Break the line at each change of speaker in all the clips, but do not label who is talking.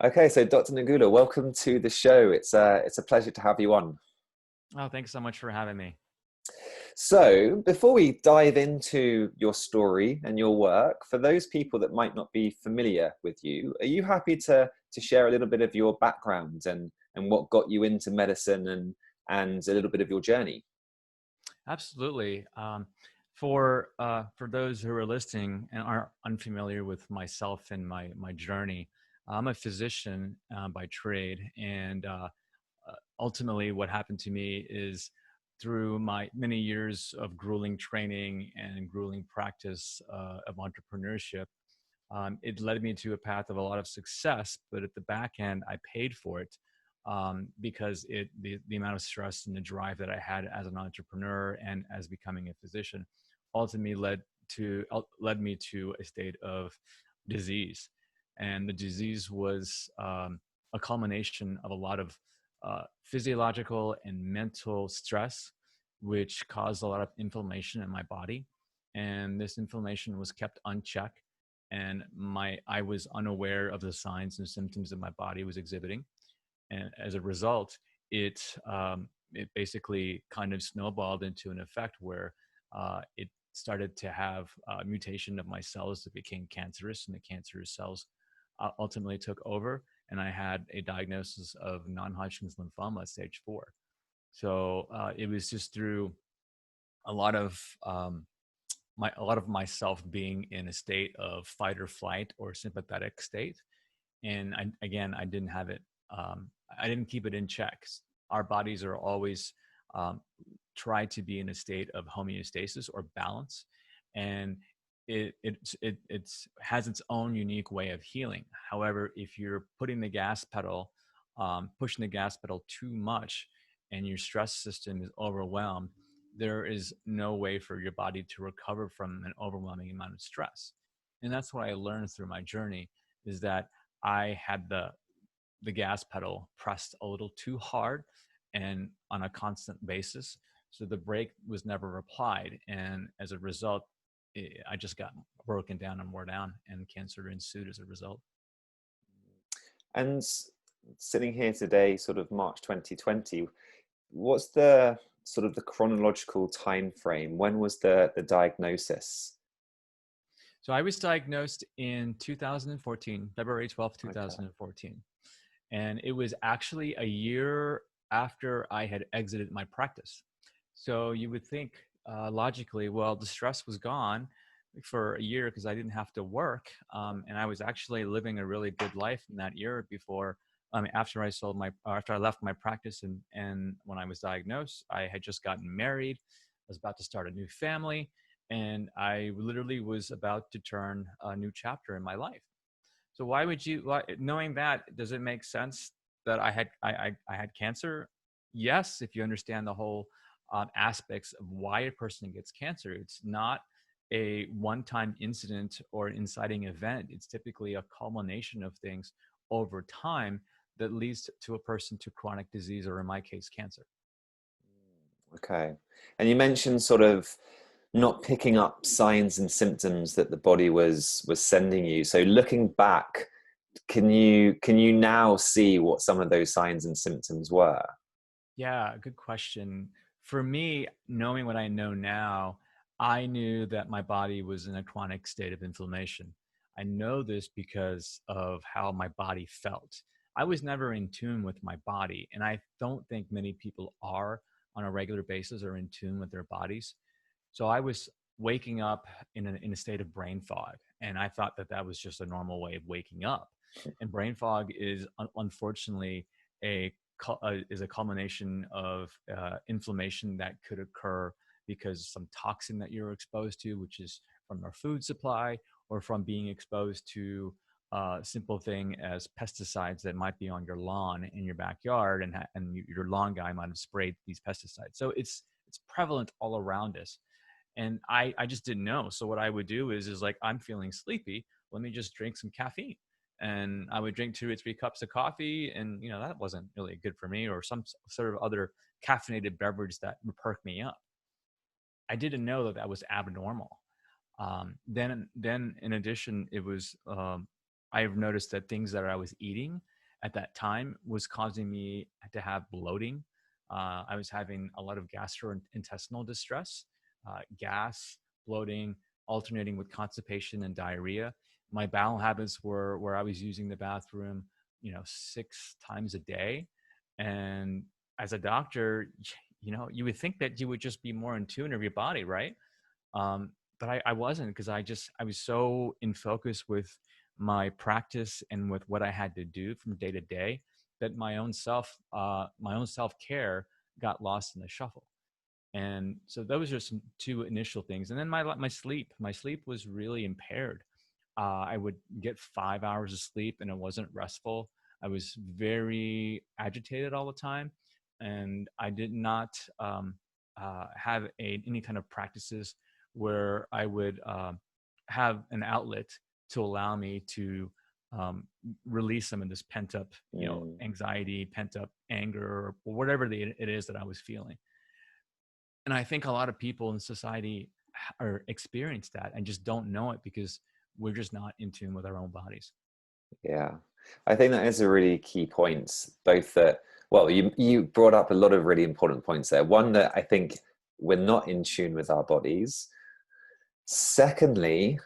Okay, so Dr. Nagula, welcome to the show. It's a pleasure to have you on.
Oh, thanks so much for having me.
So, before we dive into your story and your work, for those people that might not be familiar with you, are you happy to share a little bit of your background and what got you into medicine and a little bit of your journey?
Absolutely. For those who are listening and are unfamiliar with myself and my journey, I'm a physician by trade, and ultimately, what happened to me is through my many years of grueling training and grueling practice of entrepreneurship. It led me to a path of a lot of success, but at the back end, I paid for it because the amount of stress and the drive that I had as an entrepreneur and as becoming a physician ultimately led me to a state of disease, and the disease was a culmination of a lot of physiological and mental stress, which caused a lot of inflammation in my body, and this inflammation was kept unchecked, and my I was unaware of the signs and symptoms that my body was exhibiting, and as a result, it basically kind of snowballed into an effect where it started to have mutation of my cells that became cancerous, and the cancerous cells ultimately took over, and I had a diagnosis of non-Hodgkin's lymphoma stage 4. So it was just through a lot of a lot of myself being in a state of fight or flight or sympathetic state, and I didn't have it. I didn't keep it in check. Our bodies are always um, try to be in a state of homeostasis or balance, and it has its own unique way of healing. However, if you're putting the gas pedal, pushing the gas pedal too much, and your stress system is overwhelmed, there is no way for your body to recover from an overwhelming amount of stress. And that's what I learned through my journey, is that I had the gas pedal pressed a little too hard and on a constant basis. So the brake was never applied. And as a result, I just got broken down and wore down, and cancer ensued as a result.
And sitting here today, sort of March 2020, what's the sort of the chronological time frame? When was the diagnosis?
So I was diagnosed in 2014, February 12th,
Okay.
2014. And it was actually a year after I had exited my practice. So you would think logically, well, the stress was gone for a year because I didn't have to work, and I was actually living a really good life in that year before. After after I left my practice, and when I was diagnosed, I had just gotten married. I was about to start a new family, and I literally was about to turn a new chapter in my life. So knowing that, does it make sense that I had cancer? Yes, if you understand the whole aspects of why a person gets cancer. It's not a one-time incident or an inciting event. It's typically a culmination of things over time that leads to a person to chronic disease, or in my case, cancer.
Okay. And you mentioned sort of not picking up signs and symptoms that the body was sending you. So looking back, can you now see what some of those signs and symptoms were?
Yeah, good question. For me, knowing what I know now, I knew that my body was in a chronic state of inflammation. I know this because of how my body felt. I was never in tune with my body, and I don't think many people are on a regular basis or in tune with their bodies. So I was waking up in a state of brain fog, and I thought that that was just a normal way of waking up. And brain fog is unfortunately a is a culmination of inflammation that could occur because some toxin that you're exposed to, which is from our food supply or from being exposed to a simple thing as pesticides that might be on your lawn in your backyard, and your lawn guy might have sprayed these pesticides. So it's prevalent all around us, and I just didn't know. So what I would do is like, I'm feeling sleepy, let me just drink some caffeine, and I would drink 2 or 3 cups of coffee, and that wasn't really good for me, or some sort of other caffeinated beverage that would perk me up. I didn't know that that was abnormal. Then in addition, it was I've noticed that things that I was eating at that time was causing me to have bloating. I was having a lot of gastrointestinal distress, gas, bloating, alternating with constipation and diarrhea. My bowel habits were where I was using the bathroom, 6 times a day. And as a doctor, you would think that you would just be more in tune of your body, right? But I wasn't, because I was so in focus with my practice and with what I had to do from day to day, that my own self care got lost in the shuffle. And so those are some two initial things. And then my sleep was really impaired. I would get 5 hours of sleep and it wasn't restful. I was very agitated all the time, and I did not have any kind of practices where I would have an outlet to allow me to release some of this pent up,
Mm.
anxiety, pent up anger, or whatever it is that I was feeling. And I think a lot of people in society are experience that and just don't know it because we're just not in tune with our own bodies.
Yeah, I think that is a really key point. Both that, well, you brought up a lot of really important points there. One, that I think we're not in tune with our bodies. Secondly,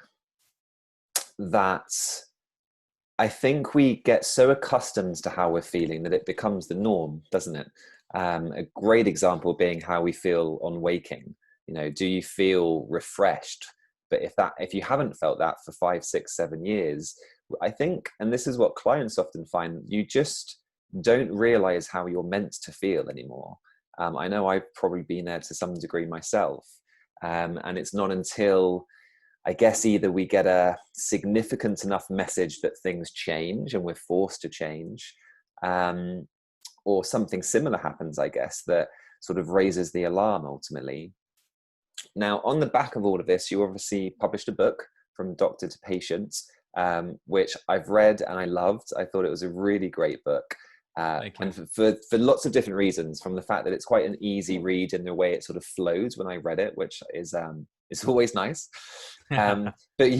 that I think we get so accustomed to how we're feeling that it becomes the norm, doesn't it? A great example being how we feel on waking. Do you feel refreshed? But if you haven't felt that for 5, 6, 7 years, I think, and this is what clients often find, you just don't realize how you're meant to feel anymore. I know I've probably been there to some degree myself. And it's not until, I guess, either we get a significant enough message that things change and we're forced to change, or something similar happens, I guess, that sort of raises the alarm ultimately. Now, on the back of all of this, you obviously published a book, From Doctor to Patient, which I've read and I loved. I thought it was a really great book. And for lots of different reasons, from the fact that it's quite an easy read in the way it sort of flows when I read it, which is it's always nice. But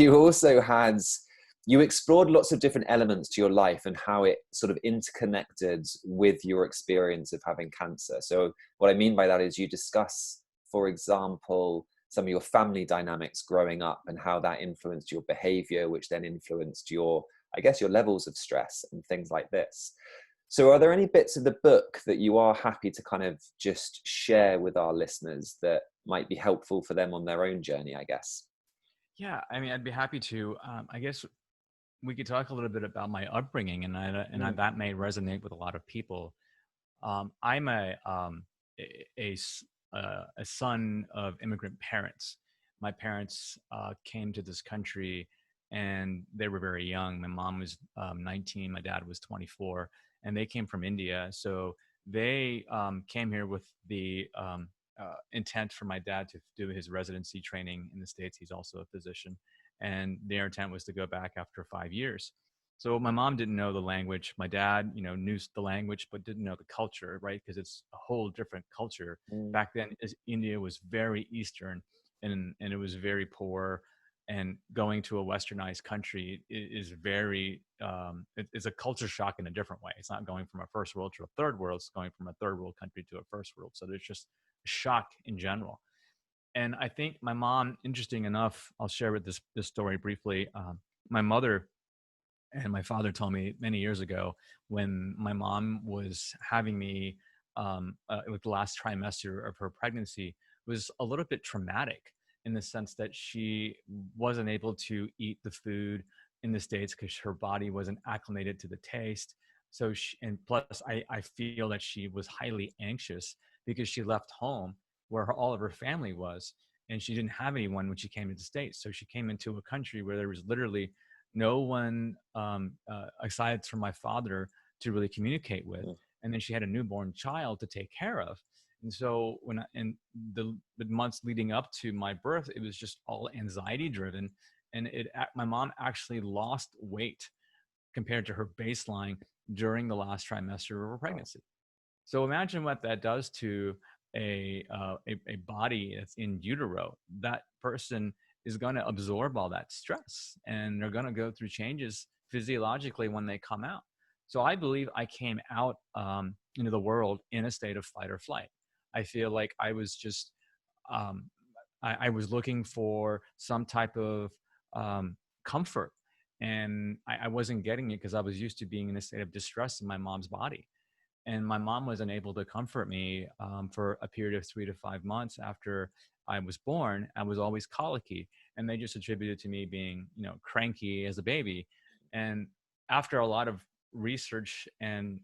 you explored lots of different elements to your life and how it sort of interconnected with your experience of having cancer. So what I mean by that is you discuss, for example, some of your family dynamics growing up and how that influenced your behavior, which then influenced your levels of stress and things like this. So are there any bits of the book that you are happy to kind of just share with our listeners that might be helpful for them on their own journey, I guess?
Yeah, I mean, I'd be happy to. I guess we could talk a little bit about my upbringing, that may resonate with a lot of people. I'm a son of immigrant parents. My parents came to this country and they were very young. My mom was 19, my dad was 24, and they came from India. So they came here with the intent for my dad to do his residency training in the States. He's also a physician. And their intent was to go back after 5 years. So my mom didn't know the language. My dad, knew the language, but didn't know the culture, right? Because it's a whole different culture.
Mm.
Back then, India was very Eastern, and it was very poor. And going to a westernized country is very, it's a culture shock in a different way. It's not going from a first world to a third world. It's going from a third world country to a first world. So there's just a shock in general. And I think my mom, interesting enough, I'll share with this story briefly. My mother and my father told me many years ago, when my mom was having me with the last trimester of her pregnancy, was a little bit traumatic, in the sense that she wasn't able to eat the food in the States because her body wasn't acclimated to the taste. So and plus I feel that she was highly anxious because she left home where all of her family was, and she didn't have anyone when she came to the States. So she came into a country where there was literally no one aside from my father to really communicate with.
Mm.
And then she had a newborn child to take care of. And so in the months leading up to my birth, it was just all anxiety driven. And my mom actually lost weight compared to her baseline during the last trimester of her
Wow.
pregnancy. So imagine what that does to a body that's in utero. That person is going to absorb all that stress, and they're going to go through changes physiologically when they come out. So I believe I came out into the world in a state of fight or flight. I feel like I was just um, I was looking for some type of comfort, and I wasn't getting it because I was used to being in a state of distress in my mom's body. And my mom was unable to comfort me for a period of 3 to 5 months after I was born. I was always colicky, and they just attributed to me being, cranky as a baby. And after a lot of research and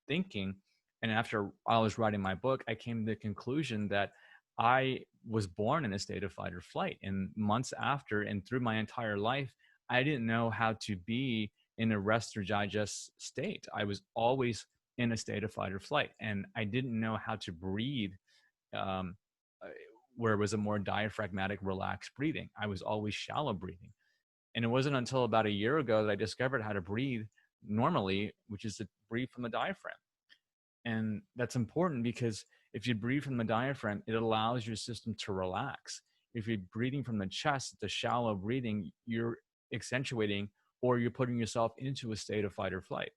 thinking, and after I was writing my book, I came to the conclusion that I was born in a state of fight or flight. And months after, and through my entire life, I didn't know how to be in a rest or digest state. I was always in a state of fight or flight, and I didn't know how to breathe um, uh, where it was a more diaphragmatic, relaxed breathing. I was always shallow breathing. And it wasn't until about a year ago that I discovered how to breathe normally, which is to breathe from the diaphragm. And that's important because if you breathe from the diaphragm, it allows your system to relax. If you're breathing from the chest, the shallow breathing, you're accentuating or you're putting yourself into a state of fight or flight.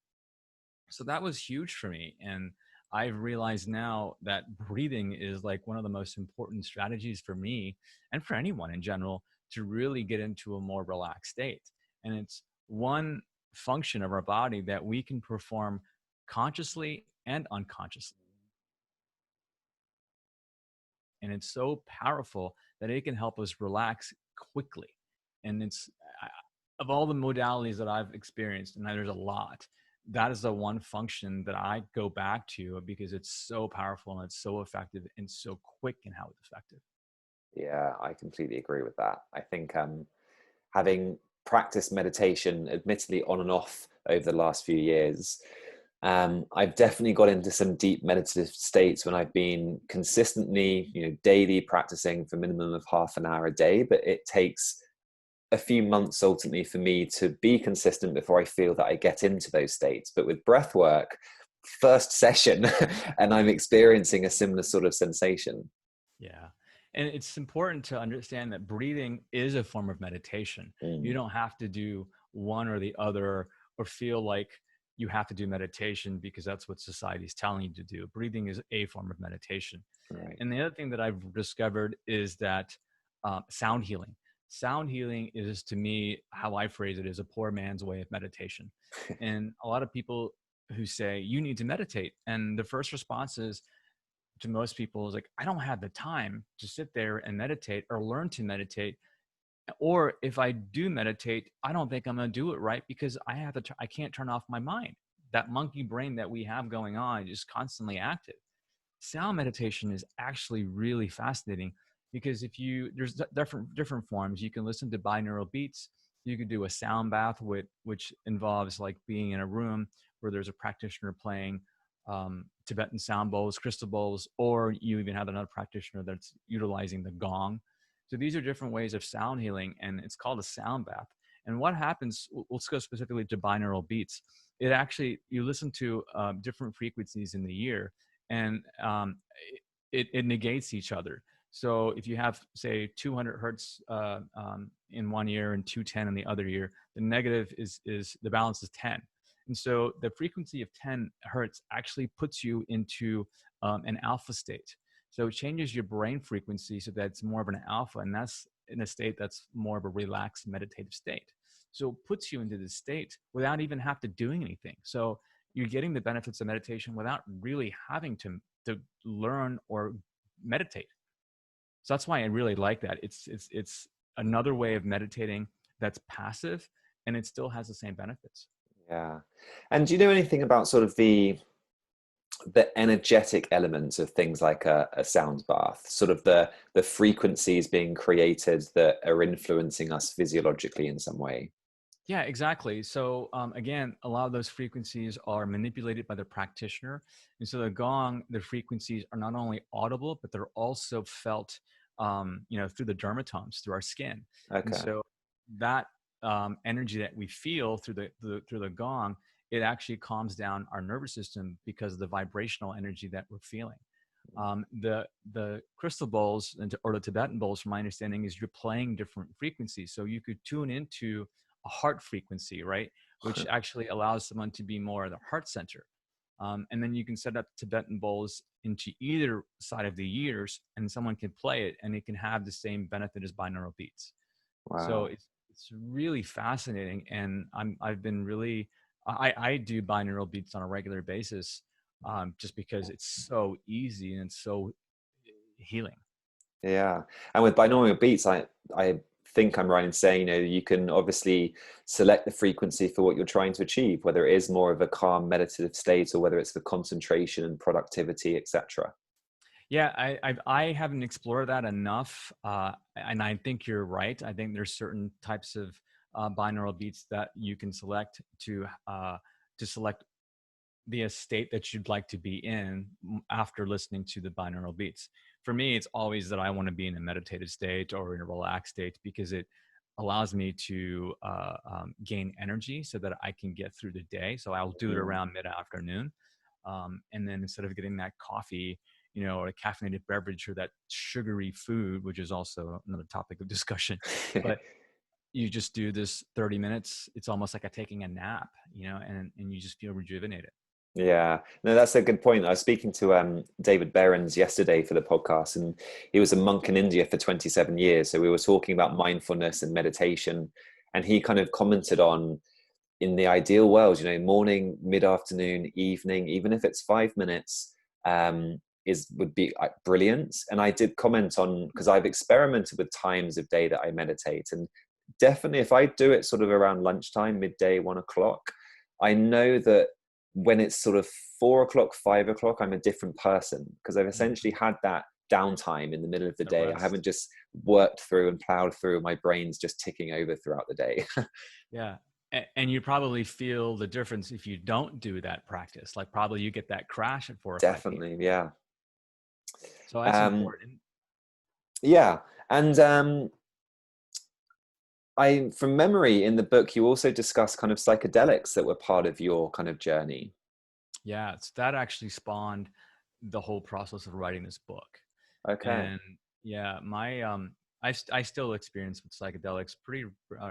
So that was huge for me. And I've realized now that breathing is like one of the most important strategies for me and for anyone in general to really get into a more relaxed state. And it's one function of our body that we can perform consciously and unconsciously. And it's so powerful that it can help us relax quickly. And it's of all the modalities that I've experienced, and there's a lot, that is the one function that I go back to because it's so powerful and it's so effective and so quick in how it's effective.
Yeah, I completely agree with that. I think having practiced meditation, admittedly on and off over the last few years, I've definitely got into some deep meditative states when I've been consistently, daily practicing for a minimum of half an hour a day. But it takes a few months ultimately for me to be consistent before I feel that I get into those states. But with breath work, first session, and I'm experiencing a similar sort of sensation.
Yeah. And it's important to understand that breathing is a form of meditation. You
Mm,
don't have to do one or the other or feel like you have to do meditation because that's what society is telling you to do. Breathing is a form of meditation.
right.
And the other thing that I've discovered is that sound healing. Sound healing is, to me, how I phrase it, is a poor man's way of meditation. And a lot of people who say, you need to meditate. And the first response is, to most people, is like, I don't have the time to sit there and meditate or learn to meditate. Or if I do meditate, I don't think I'm going to do it right because I can't turn off my mind. That monkey brain that we have going on is constantly active. Sound meditation is actually really fascinating because there's different forms. You can listen to binaural beats. You could do a sound bath, which involves like being in a room where there's a practitioner playing Tibetan sound bowls, crystal bowls, or you even have another practitioner that's utilizing the gong. So these are different ways of sound healing, and it's called a sound bath. And what happens, let's go specifically to binaural beats. It actually, you listen to different frequencies in the year, and it negates each other. So if you have, say, 200 hertz in one year and 210 in the other year, the negative is the balance is 10. And so the frequency of 10 hertz actually puts you into an alpha state. So it changes your brain frequency so that it's more of an alpha, and that's in a state that's more of a relaxed meditative state. So it puts you into this state without even have to doing anything. So you're getting the benefits of meditation without really having to learn or meditate. So that's why I really like that. It's another way of meditating that's passive, and it still has the same benefits.
Yeah. And do you know anything about sort of the energetic elements of things like a sound bath, sort of the frequencies being created that are influencing us physiologically in some way?
Yeah, exactly. So again, a lot of those frequencies are manipulated by the practitioner, and so the gong, the frequencies are not only audible, but they're also felt, through the dermatomes, through our skin, and
Okay.
so that energy that we feel through the gong, it actually calms down our nervous system because of the vibrational energy that we're feeling. The crystal bowls or the Tibetan bowls, from my understanding, is you're playing different frequencies, so you could tune into a heart frequency, right? which actually allows someone to be more of the heart center. And then you can set up Tibetan bowls into either side of the ears, and someone can play it, and it can have the same benefit as binaural beats. So
Wow.
it's really fascinating, and I've been really I do binaural beats on a regular basis, just because it's so easy and it's so healing.
Yeah. And with binaural beats, I think I'm right in saying, you can obviously select the frequency for what you're trying to achieve, whether it is more of a calm meditative state or whether it's for concentration and productivity, etc.
Yeah, I haven't explored that enough, and I think you're right. I think there's certain types of binaural beats that you can select to select the state that you'd like to be in after listening to the binaural beats. For me, it's always that I want to be in a meditative state or in a relaxed state, because it allows me to gain energy so that I can get through the day. So I'll do it
Mm.
around mid-afternoon. And then instead of getting that coffee, or a caffeinated beverage or that sugary food, which is also another topic of discussion, but you just do this 30 minutes. It's almost like a taking a nap, and you just feel rejuvenated.
Yeah, no, that's a good point. I was speaking to David Behrens yesterday for the podcast, and he was a monk in India for 27 years. So we were talking about mindfulness and meditation, and he kind of commented on, in the ideal world, morning, mid-afternoon, evening, even if it's 5 minutes, would be brilliant. And I did comment on, because I've experimented with times of day that I meditate, and definitely if I do it sort of around lunchtime, midday, 1 o'clock, I know that when it's sort of 4 o'clock, 5 o'clock, I'm a different person, because I've
Mhm.
essentially had that downtime in the middle of the
That
day. I
rest.
haven't just worked through and plowed through. My brain's just ticking over throughout the day.
Yeah. And you probably feel the difference if you don't do that practice. Like probably you get that crash at 4 or 5 p.m.
Definitely, yeah.
So that's
Um,
important.
yeah, and from memory, in the book, you also discuss kind of psychedelics that were part of your kind of journey.
Yeah, that actually spawned the whole process of writing this book.
Okay.
And yeah, I still experience with psychedelics pretty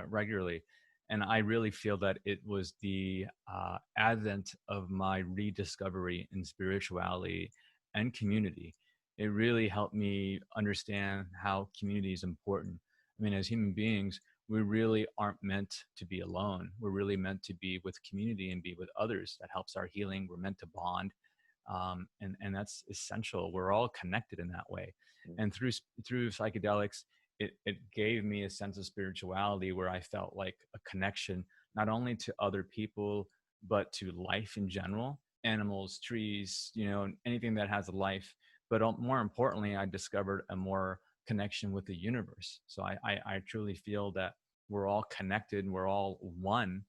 regularly, and I really feel that it was the advent of my rediscovery in spirituality and community. It really helped me understand how community is important. I mean, as human beings, we really aren't meant to be alone. We're really meant to be with community and be with others. That helps our healing. We're meant to bond, and that's essential. We're all connected in that way, and through psychedelics, it gave me a sense of spirituality where I felt like a connection not only to other people but to life in general, animals, trees, anything that has a life. But more importantly, I discovered a more connection with the universe. So I truly feel that we're all connected, we're all one,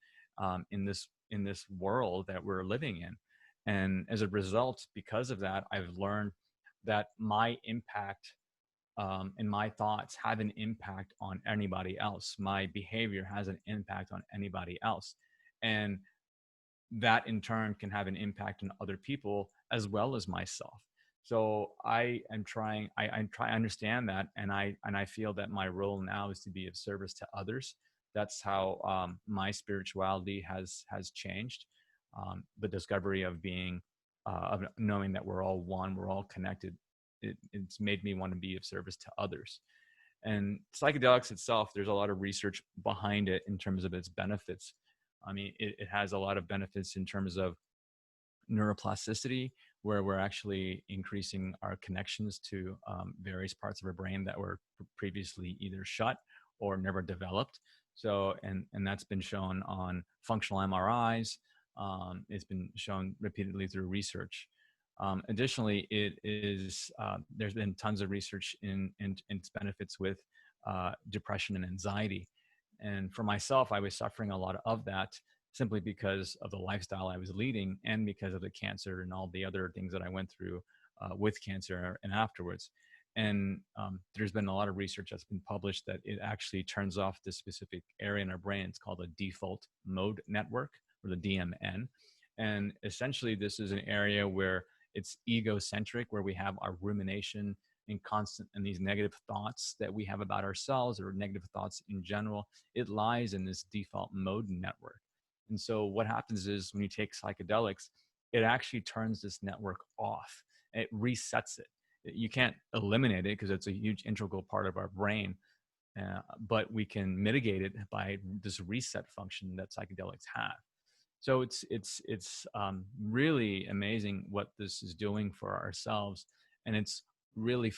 in this world that we're living in. And as a result, because of that, I've learned that my impact, and my thoughts have an impact on anybody else. My behavior has an impact on anybody else. And that in turn can have an impact on other people as well as myself. So I am trying, I understand that. And I feel that my role now is to be of service to others. That's how my spirituality has changed. The discovery of being, of knowing that we're all one, we're all connected. It's made me want to be of service to others. And psychedelics itself, there's a lot of research behind it in terms of its benefits. I mean, it has a lot of benefits in terms of neuroplasticity, where we're actually increasing our connections to various parts of our brain that were previously either shut or never developed. So, and that's been shown on functional MRIs. It's been shown repeatedly through research. Additionally, there's been tons of research in its benefits with depression and anxiety. And for myself, I was suffering a lot of that simply because of the lifestyle I was leading and because of the cancer and all the other things that I went through with cancer and afterwards. And there's been a lot of research that's been published that it actually turns off this specific area in our brain. It's called a default mode network, or the DMN. And essentially, this is an area where it's egocentric, where we have our rumination and these negative thoughts that we have about ourselves or negative thoughts in general. It lies in this default mode network. And so what happens is when you take psychedelics, it actually turns this network off. It resets it. You can't eliminate it because it's a huge integral part of our brain, but we can mitigate it by this reset function that psychedelics have. So it's really amazing what this is doing for ourselves, and it's really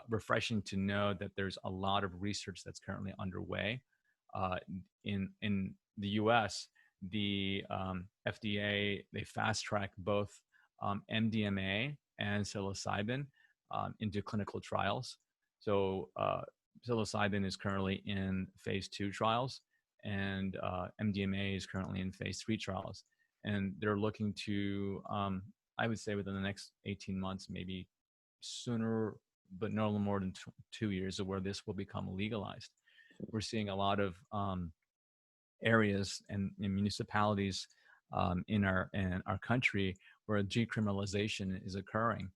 refreshing to know that there's a lot of research that's currently underway. In the U.S., the FDA, they fast track both MDMA and psilocybin into clinical trials. So psilocybin is currently in phase 2 trials, and MDMA is currently in phase 3 trials. And they're looking to, I would say within the next 18 months, maybe sooner, but no more than 2 years, of where this will become legalized. We're seeing a lot of areas and municipalities in our country where decriminalization is occurring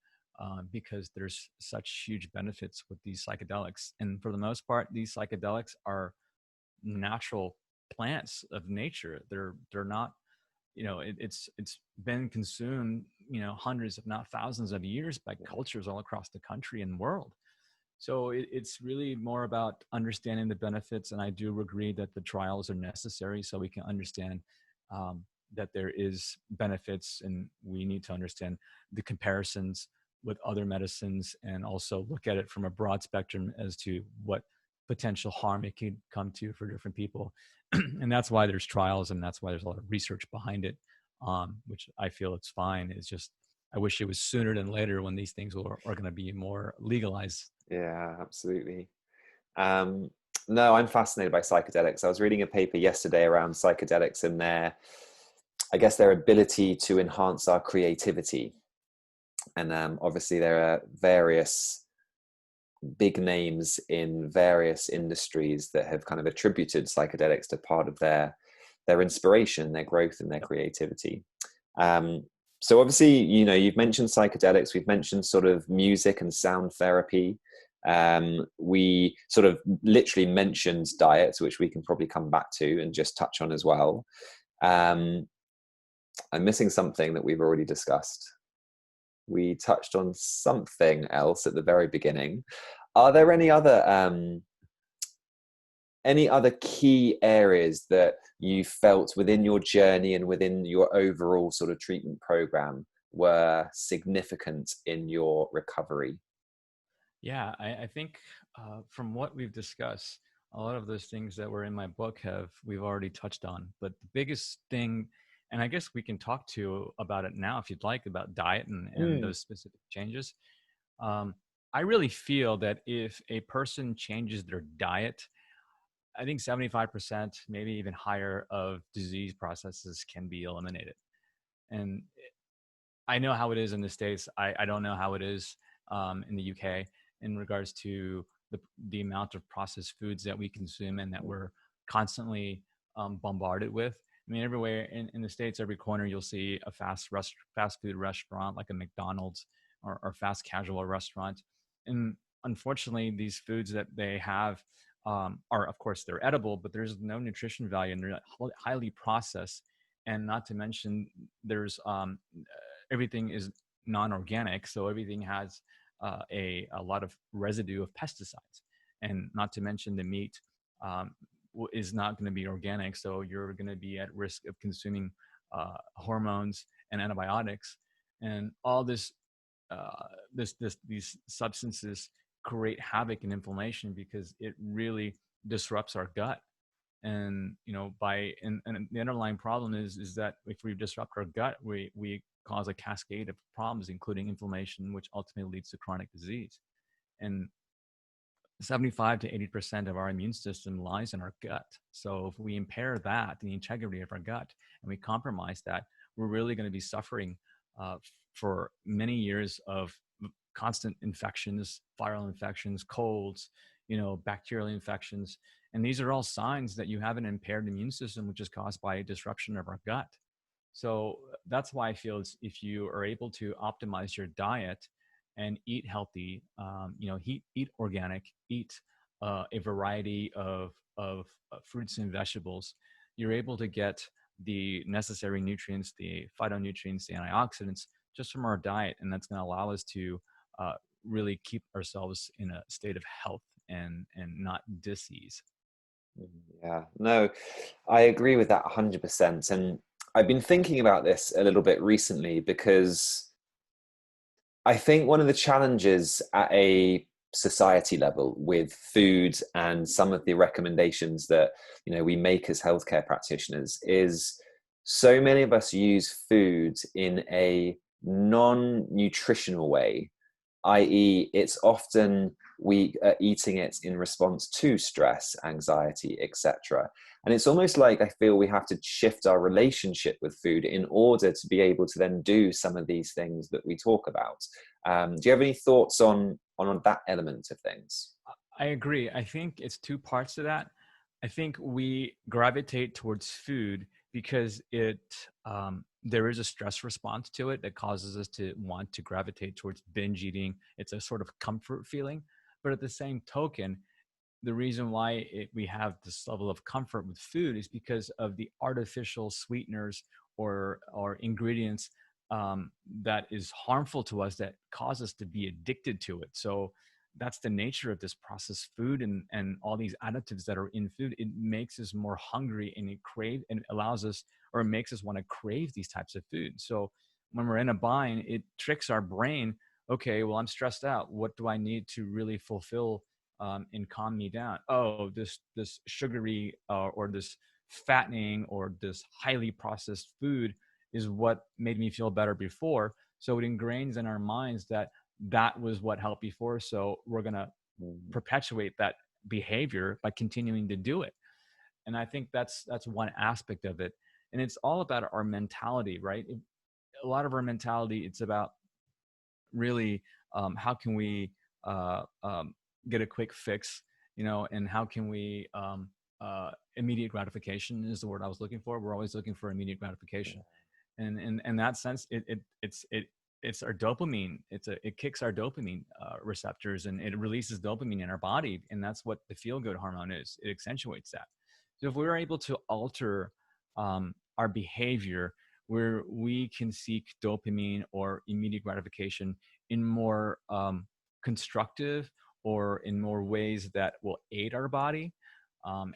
because there's such huge benefits with these psychedelics. And for the most part, these psychedelics are natural plants of nature. They're not, it's been consumed, hundreds, if not thousands of years by cultures all across the country and world. So it's really more about understanding the benefits. And I do agree that the trials are necessary so we can understand that there is benefits, and we need to understand the comparisons with other medicines, and also look at it from a broad spectrum as to what potential harm it could come to for different people. And that's why there's trials, and that's why there's a lot of research behind it, which I feel it's fine. It's just, I wish it was sooner than later when these things are going to be more legalized.
Yeah, absolutely. Um, no, I'm fascinated by psychedelics. I was reading a paper yesterday around psychedelics and I guess, their ability to enhance our creativity. And obviously, there are various big names in various industries that have kind of attributed psychedelics to part of their inspiration, their growth, and their creativity. Um, so obviously, you've mentioned psychedelics. We've mentioned sort of music and sound therapy. We sort of literally mentioned diets, which we can probably come back to and just touch on as well. I'm missing something that we've already discussed. We touched on something else at the very beginning. Are there any other key areas that you felt within your journey and within your overall sort of treatment program were significant in your recovery?
Yeah, I think from what we've discussed, a lot of those things that were in my book we've already touched on. But the biggest thing, and I guess we can talk to about it now if you'd like, about diet and
Mm,
those specific changes. Um, I really feel that if a person changes their diet, I think 75%, maybe even higher, of disease processes can be eliminated. And I know how it is in the States. I don't know how it is in the UK in regards to the amount of processed foods that we consume and that we're constantly bombarded with. I mean, everywhere in the States, every corner you'll see a fast food restaurant like a McDonald's, or fast casual restaurant. And unfortunately, these foods that they have are, of course, they're edible, but there's no nutrition value, and they're highly processed. And not to mention, there's everything is non-organic, so everything has a lot of residue of pesticides, and not to mention the meat is not going to be organic, so you're going to be at risk of consuming hormones and antibiotics, and all these substances create havoc and inflammation because it really disrupts our gut. And and the underlying problem is that if we disrupt our gut, we cause a cascade of problems, including inflammation, which ultimately leads to chronic disease. And 75 to 80% of our immune system lies in our gut. So if we impair that, the integrity of our gut, and we compromise that, we're really going to be suffering for many years of constant infections, viral infections, colds, bacterial infections. And these are all signs that you have an impaired immune system, which is caused by a disruption of our gut. So that's why I feel if you are able to optimize your diet and eat healthy, eat organic, eat a variety of fruits and vegetables, you're able to get the necessary nutrients, the phytonutrients, the antioxidants, just from our diet, and that's going to allow us to really keep ourselves in a state of health and not disease.
Yeah, no, I agree with that 100%. And I've been thinking about this a little bit recently because I think one of the challenges at a society level with food and some of the recommendations that we make as healthcare practitioners is so many of us use food in a non-nutritional way, i.e., it's often we are eating it in response to stress, anxiety, etc. And it's almost like I feel we have to shift our relationship with food in order to be able to then do some of these things that we talk about. Do you have any thoughts on that element of things?
I agree. I think it's two parts to that. I think we gravitate towards food because there is a stress response to it that causes us to want to gravitate towards binge eating. It's a sort of comfort feeling. But at the same token, the reason why we have this level of comfort with food is because of the artificial sweeteners or ingredients that is harmful to us that cause us to be addicted to it. So that's the nature of this processed food and all these additives that are in food. It makes us more hungry and it allows us, or it makes us want to crave these types of food. So when we're in a bind, it tricks our brain. Okay, well, I'm stressed out. What do I need to really fulfill and calm me down? Oh, this sugary or this fattening or this highly processed food is what made me feel better before. So it ingrains in our minds that that was what helped before. So we're going to
Mm.
perpetuate that behavior by continuing to do it. And I think that's one aspect of it. And it's all about our mentality, right? A lot of our mentality, it's about really how can we get a quick fix, and how can we immediate gratification is the word I was looking for. We're always looking for immediate gratification, and in that sense, it's our dopamine. It kicks our dopamine receptors, and it releases dopamine in our body, and that's what the feel good hormone is. It accentuates that. So if we were able to alter our behavior, where we can seek dopamine or immediate gratification in more constructive or in more ways that will aid our body,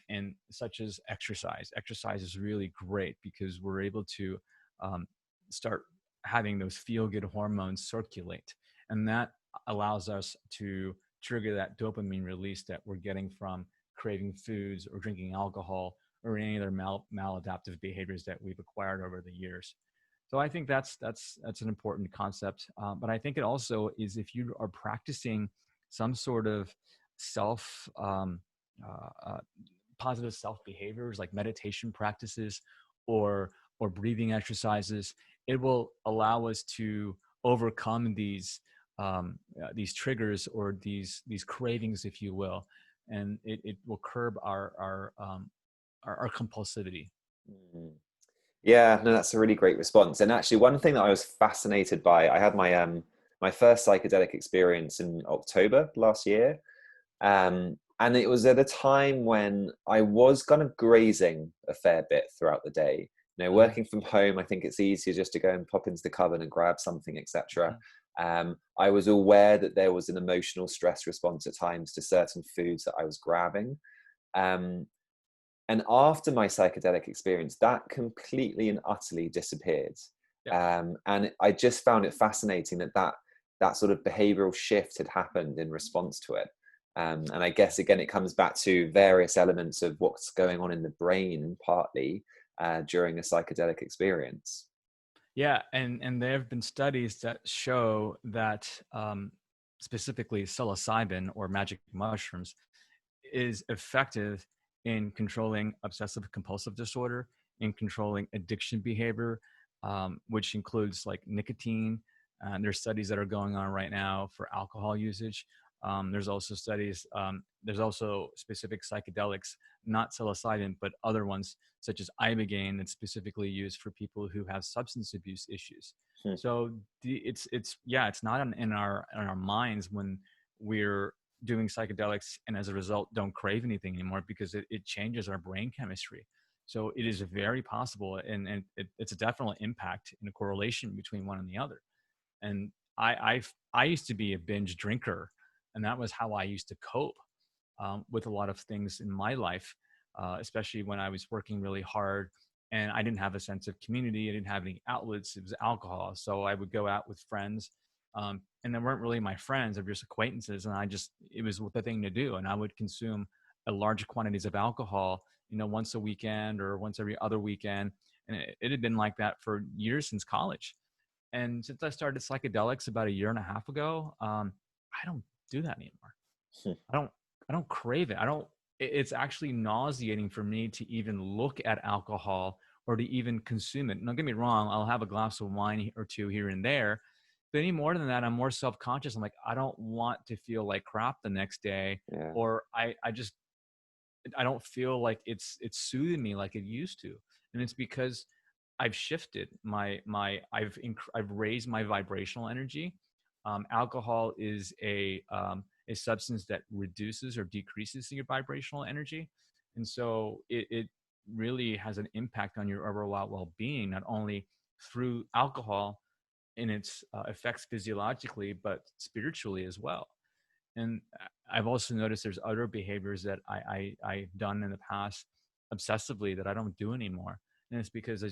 and such as exercise. Exercise is really great because we're able to um, start having those feel-good hormones circulate, and that allows us to trigger that dopamine release that we're getting from craving foods or drinking alcohol or any other maladaptive behaviors that we've acquired over the years. So I think that's an important concept. But I think it also is if you are practicing some sort of self uh, positive self behaviors like meditation practices or breathing exercises, it will allow us to overcome these triggers or these cravings, if you will, and it will curb our compulsivity.
Mm. Yeah, no, that's a really great response. And actually, one thing that I was fascinated by, I had my first psychedelic experience in October last year, and it was at a time when I was kind of grazing a fair bit throughout the day.
Uh,
Working from home, I think it's easier just to go and pop into the cupboard and grab something, etc. I was aware that there was an emotional stress response at times to certain foods that I was grabbing. Um, and after my psychedelic experience, that completely and utterly disappeared.
yeah.
And I just found it fascinating that sort of behavioral shift had happened in response to it. And I guess, again, it comes back to various elements of what's going on in the brain, partly during a psychedelic experience.
Yeah, and there have been studies that show that specifically psilocybin or magic mushrooms is effective in controlling obsessive compulsive disorder, in controlling addiction behavior, which includes like nicotine. There's studies that are going on right now for alcohol usage. There's also studies, there's also specific psychedelics, not psilocybin, but other ones such as ibogaine that's specifically used for people who have substance abuse issues.
Hmm.
So it's not in our minds when we're doing psychedelics and as a result don't crave anything anymore because it changes our brain chemistry. So it is very possible, and it's a definite impact and a correlation between one and the other. And I used to be a binge drinker, and that was how I used to cope with a lot of things in my life, especially when I was working really hard and I didn't have a sense of community. I didn't have any outlets. It was alcohol. So I would go out with friends, and they weren't really my friends. They were just acquaintances. And it was the thing to do. And I would consume a large quantities of alcohol, once a weekend or once every other weekend. And it had been like that for years since college. And since I started psychedelics about a year and a half ago, I don't do that anymore.
Hmm.
I don't crave it. It's actually nauseating for me to even look at alcohol or to even consume it. Don't get me wrong, I'll have a glass of wine or two here and there. But any more than that, I'm more self-conscious. I'm like, I don't want to feel like crap the next day.
Yeah.
Or I don't feel like it's soothing me like it used to. And it's because I've shifted I've raised my vibrational energy. Alcohol is a substance that reduces or decreases your vibrational energy, and so it really has an impact on your overall well-being, not only through alcohol in its effects physiologically, but spiritually as well. And I've also noticed there's other behaviors that I've done in the past obsessively that I don't do anymore. And it's because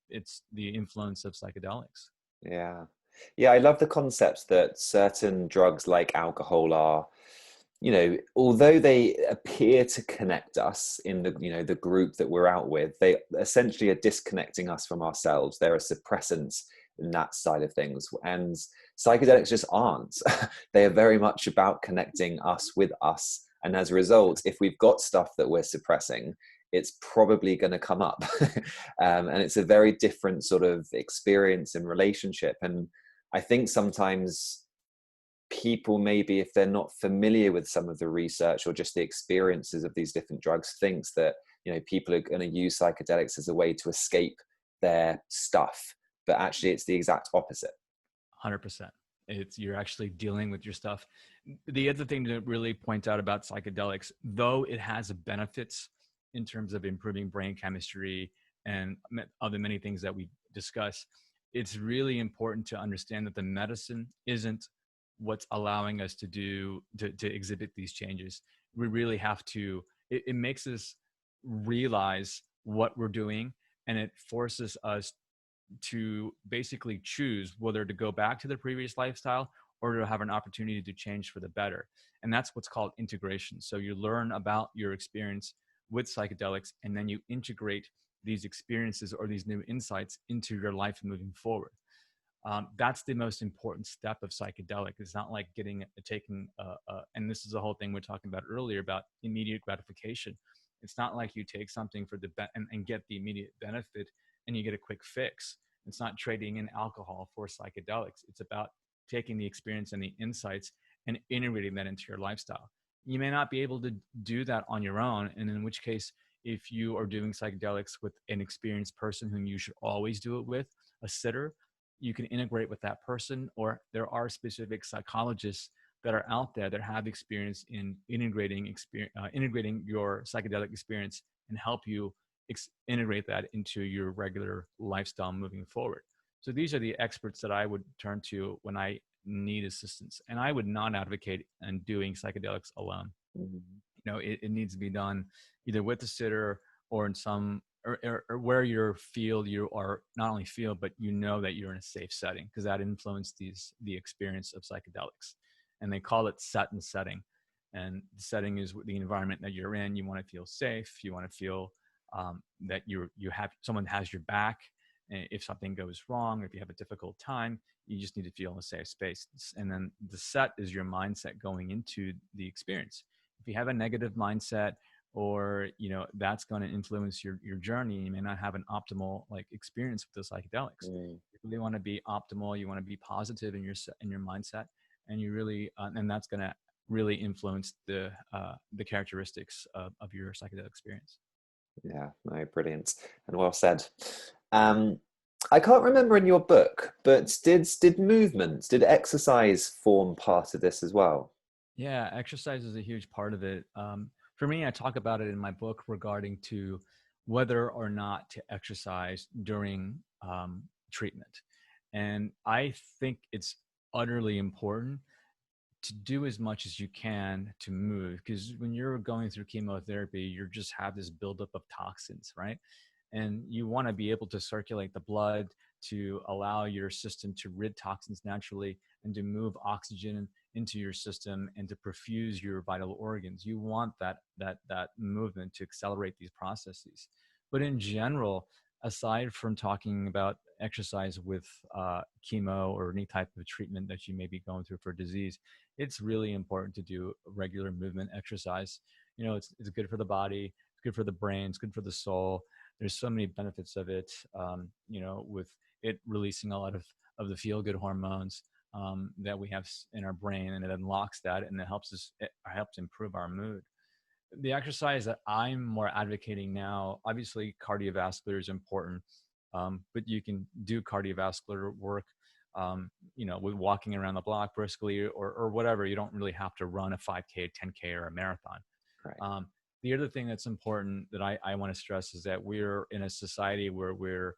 it's the influence of psychedelics.
Yeah. Yeah, I love the concept that certain drugs like alcohol are, although they appear to connect us in the group that we're out with, they essentially are disconnecting us from ourselves. They're a suppressant in that side of things. And psychedelics just aren't. They are very much about connecting us with us. And as a result, if we've got stuff that we're suppressing, it's probably going to come up. And it's a very different sort of experience and relationship. And I think sometimes people, maybe if they're not familiar with some of the research or just the experiences of these different drugs, thinks that people are going to use psychedelics as a way to escape their stuff, but actually it's the exact opposite.
100%. You're actually dealing with your stuff. The other thing to really point out about psychedelics, though it has benefits in terms of improving brain chemistry and other many things that we discuss, it's really important to understand that the medicine isn't what's allowing us to exhibit these changes. We really have to, it makes us realize what we're doing, and it forces us to basically choose whether to go back to the previous lifestyle or to have an opportunity to change for the better. And that's what's called integration. So you learn about your experience with psychedelics, and then you integrate these experiences or these new insights into your life moving forward. That's the most important step of psychedelic. It's not like taking, and this is the whole thing we're talking about earlier about immediate gratification. It's not like you take something for and get the immediate benefit and you get a quick fix. It's not trading in alcohol for psychedelics. It's about taking the experience and the insights and integrating that into your lifestyle. You may not be able to do that on your own, and in which case, if you are doing psychedelics with an experienced person whom you should always do it with, a sitter, you can integrate with that person, or there are specific psychologists that are out there that have experience in integrating your psychedelic experience and help you integrate that into your regular lifestyle moving forward. So these are the experts that I would turn to when I need assistance. And I would not advocate in doing psychedelics alone.
Mm-hmm.
It needs to be done either with a sitter or in some or where you are not only feel, but that you're in a safe setting, because that influences the experience of psychedelics. And they call it set and setting. And the setting is the environment that you're in. You want to feel safe. You want to feel that you have someone has your back. And if something goes wrong, or if you have a difficult time, you just need to feel in a safe space. And then the set is your mindset going into the experience. If you have a negative mindset, or that's going to influence your journey, you may not have an optimal experience with the psychedelics.
Mm.
You really want to be optimal. You want to be positive in your mindset, and you really and that's going to really influence the characteristics of your psychedelic experience.
Yeah, no, brilliant and well said. I can't remember in your book, but did movement, did exercise form part of this as well?
Yeah, exercise is a huge part of it. For me, I talk about it in my book regarding to whether or not to exercise during treatment. And I think it's utterly important to do as much as you can to move, because when you're going through chemotherapy, you just have this buildup of toxins, right? And you want to be able to circulate the blood to allow your system to rid toxins naturally and to move oxygen into your system and to perfuse your vital organs. You want that movement to accelerate these processes. But in general, aside from talking about exercise with chemo or any type of treatment that you may be going through for disease, it's really important to do regular movement exercise. You know, it's good for the body, it's good for the brain, it's good for the soul. There's so many benefits of it, you know, with it releasing a lot of the feel good hormones that we have in our brain, and it unlocks that, and it helps improve our mood. The exercise that I'm more advocating now, obviously cardiovascular is important, but you can do cardiovascular work, you know, with walking around the block briskly or whatever. You don't really have to run a 5K, 10K, or a marathon.
Right.
The other thing that's important that I want to stress is that we're in a society where we're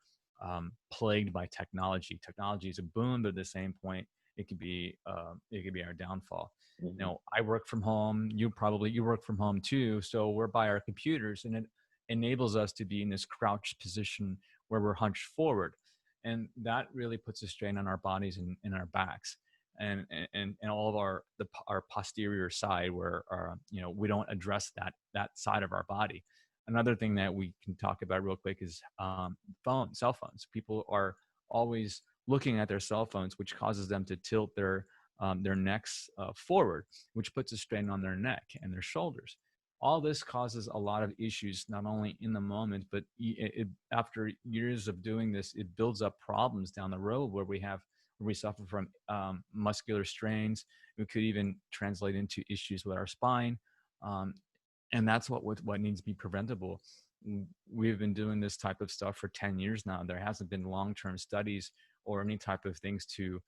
plagued by technology. Technology is a boon, but at the same point, it could be our downfall.
Mm-hmm.
You know, I work from home. You work from home too. So we're by our computers, and it enables us to be in this crouched position where we're hunched forward, and that really puts a strain on our bodies and our backs, and all of our posterior side, where you know, we don't address that side of our body. Another thing that we can talk about real quick is cell phones. People are always looking at their cell phones, which causes them to tilt their necks forward, which puts a strain on their neck and their shoulders. All this causes a lot of issues, not only in the moment, but after years of doing this, it builds up problems down the road where we suffer from muscular strains. It could even translate into issues with our spine. And that's what needs to be preventable. We've been doing this type of stuff for 10 years now. There hasn't been long-term studies or any type of things to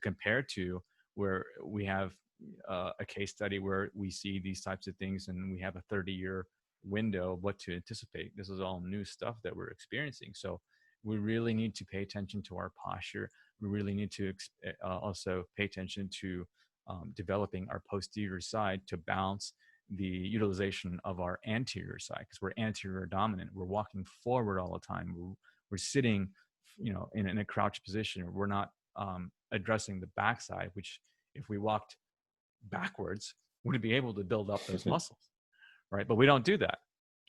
compare to, where we have a case study where we see these types of things and we have a 30-year window of what to anticipate. This is all new stuff that we're experiencing. So we really need to pay attention to our posture. We really need to also pay attention to developing our posterior side to balance the utilization of our anterior side, because we're anterior dominant. We're walking forward all the time. We're sitting, you know, in a crouched position. We're not addressing the backside, which if we walked backwards, wouldn't be able to build up those muscles, right? But we don't do that.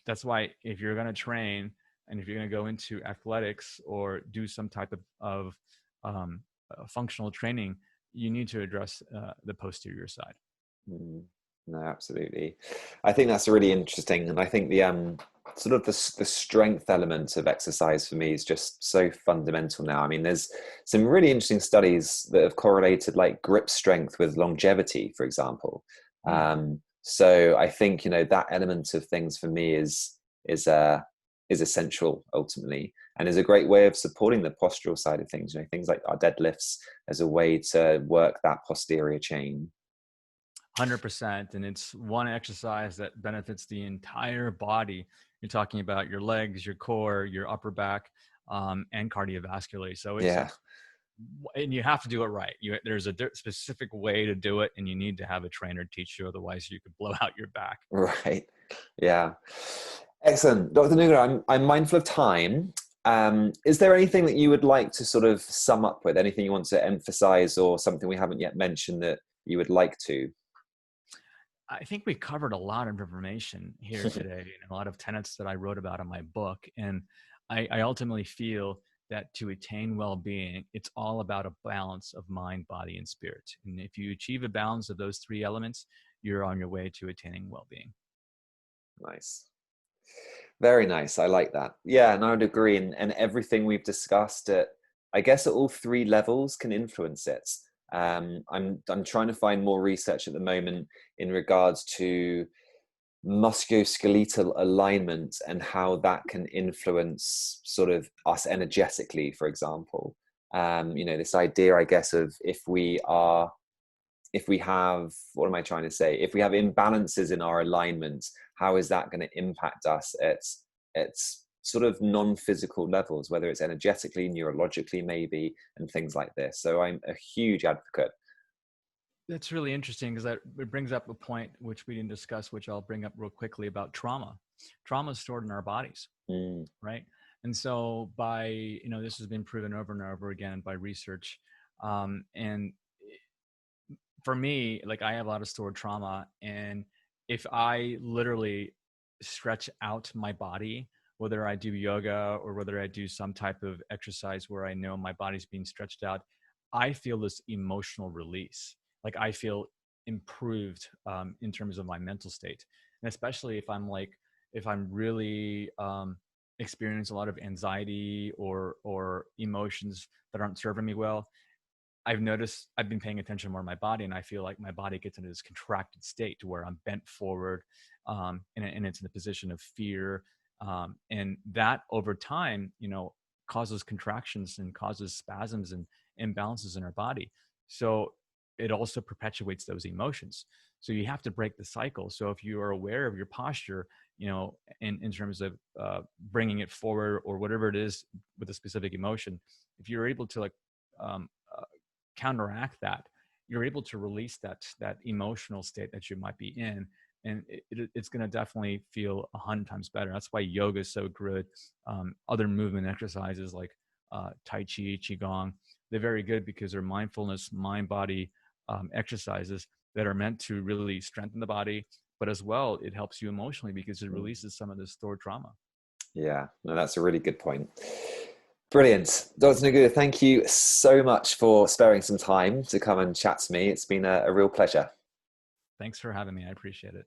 That's why if you're going to train and if you're going to go into athletics or do some type of functional training, you need to address the posterior side.
Mm. No, absolutely. I think that's really interesting, and I think the sort of the strength element of exercise for me is just so fundamental now. I mean, there's some really interesting studies that have correlated like grip strength with longevity, for example. So I think, you know, that element of things for me is essential ultimately, and is a great way of supporting the postural side of things. You know, things like our deadlifts as a way to work that posterior chain.
100%. And it's one exercise that benefits the entire body. You're talking about your legs, your core, your upper back, and cardiovascularly. So and you have to do it right. There's a specific way to do it, and you need to have a trainer teach you. Otherwise you could blow out your back.
Right. Yeah. Excellent. Dr. Nagula, I'm mindful of time. Is there anything that you would like to sort of sum up with? Anything you want to emphasize, or something we haven't yet mentioned that you would like to?
I think we covered a lot of information here today, and a lot of tenets that I wrote about in my book. And I ultimately feel that to attain well-being, it's all about a balance of mind, body, and spirit. And if you achieve a balance of those three elements, you're on your way to attaining well-being.
Nice. Very nice. I like that. Yeah, and I would agree. And everything we've discussed I guess at all three levels can influence it. I'm trying to find more research at the moment in regards to musculoskeletal alignment and how that can influence sort of us energetically, for example. You know, this idea, I guess, of if we have, what am I trying to say? If we have imbalances in our alignment, how is that going to impact us at It's sort of non-physical levels, whether it's energetically, neurologically, maybe, and things like this. So I'm a huge advocate.
That's really interesting because that it brings up a point which we didn't discuss, which I'll bring up real quickly about trauma. Trauma is stored in our bodies,
Mm,
right? And so by, this has been proven over and over again by research. And for me, like I have a lot of stored trauma. And if I literally stretch out my body, whether I do yoga or whether I do some type of exercise where I know my body's being stretched out, I feel this emotional release. Like I feel improved in terms of my mental state. And especially if I'm really experiencing a lot of anxiety or emotions that aren't serving me well, I've noticed I've been paying attention more to my body, and I feel like my body gets into this contracted state to where I'm bent forward, and it's in a position of fear, and that over time, causes contractions and causes spasms and imbalances in our body. So it also perpetuates those emotions. So you have to break the cycle. So if you are aware of your posture, in terms of bringing it forward or whatever it is with a specific emotion, if you're able to um, uh, counteract that, you're able to release that emotional state that you might be in, and it's going to definitely feel 100 times better. That's why yoga is so good. Other movement exercises like tai chi, qigong, they're very good because they're mindfulness, mind body exercises that are meant to really strengthen the body, but as well it helps you emotionally because it
mm.
releases some of the stored trauma.
Yeah, no, that's a really good point. Brilliant. Dr. Nagula, thank you so much for sparing some time to come and chat to me. It's been a real pleasure.
Thanks for having me. I appreciate it.